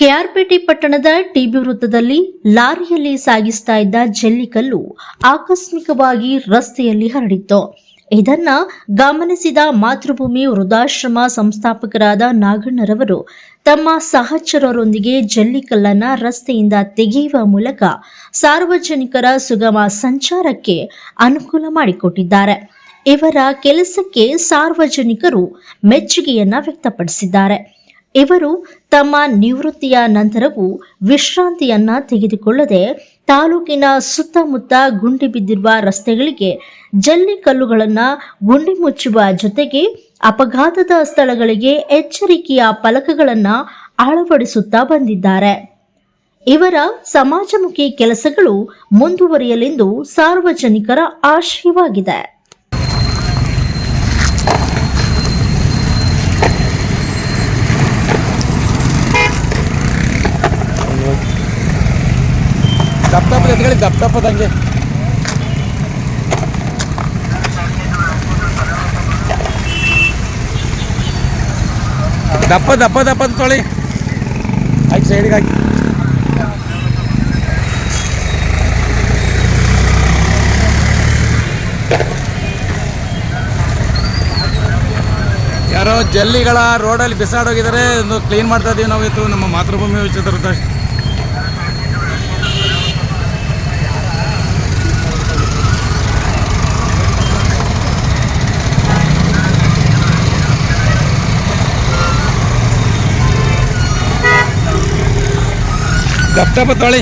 ಕೆಆರ್ಪೇಟೆ ಪಟ್ಟಣದ ಟಿಬಿ ವೃತ್ತದಲ್ಲಿ ಲಾರಿಯಲ್ಲಿ ಸಾಗಿಸ್ತಾ ಇದ್ದ ಜಲ್ಲಿಕಲ್ಲು ಆಕಸ್ಮಿಕವಾಗಿ ರಸ್ತೆಯಲ್ಲಿ ಹರಡಿತ್ತು. ಇದನ್ನ ಗಮನಿಸಿದ ಮಾತೃಭೂಮಿ ವೃದ್ಧಾಶ್ರಮ ಸಂಸ್ಥಾಪಕರಾದ ನಾಗಣ್ಣರವರು ತಮ್ಮ ಸಹಚರರೊಂದಿಗೆ ಜಲ್ಲಿಕಲ್ಲನ್ನ ರಸ್ತೆಯಿಂದ ತೆಗೆಯುವ ಮೂಲಕ ಸಾರ್ವಜನಿಕರ ಸುಗಮ ಸಂಚಾರಕ್ಕೆ ಅನುಕೂಲ ಮಾಡಿಕೊಟ್ಟಿದ್ದಾರೆ. ಇವರ ಕೆಲಸಕ್ಕೆ ಸಾರ್ವಜನಿಕರು ಮೆಚ್ಚುಗೆಯನ್ನ ವ್ಯಕ್ತಪಡಿಸಿದ್ದಾರೆ. ಇವರು ತಮ್ಮ ನಿವೃತ್ತಿಯ ನಂತರವೂ ವಿಶ್ರಾಂತಿಯನ್ನ ತೆಗೆದುಕೊಳ್ಳದೆ ತಾಲೂಕಿನ ಸುತ್ತಮುತ್ತ ಗುಂಡಿ ಬಿದ್ದಿರುವ ರಸ್ತೆಗಳಿಗೆ ಜಲ್ಲಿಕಲ್ಲುಗಳನ್ನು ಗುಂಡಿ ಮುಚ್ಚುವ ಜೊತೆಗೆ ಅಪಘಾತದ ಸ್ಥಳಗಳಿಗೆ ಎಚ್ಚರಿಕೆಯ ಫಲಕಗಳನ್ನು ಅಳವಡಿಸುತ್ತಾ ಬಂದಿದ್ದಾರೆ. ಇವರ ಸಮಾಜಮುಖಿ ಕೆಲಸಗಳು ಮುಂದುವರಿಯಲೆಂದು ಸಾರ್ವಜನಿಕರ ಆಶಯವಾಗಿದೆ. ದಪ್ಪದಂಗೆ ದಪ್ಪ ತೊಳಿ ಆಯ್ತು ಸೈಡ್ಗೆ ಹಾಕಿ. ಯಾರೋ ಜಲ್ಲಿಗಳ ರೋಡಲ್ಲಿ ಬಿಸಾಡೋಗಿದ್ದಾರೆ, ಒಂದು ಕ್ಲೀನ್ ಮಾಡ್ತಾ ಇದೀವಿ ನಾವು. ಇವತ್ತು ನಮ್ಮ ಮಾತೃಭೂಮಿ ಚಿತ್ರದ ದಪ್ಪ ತೊಳಿ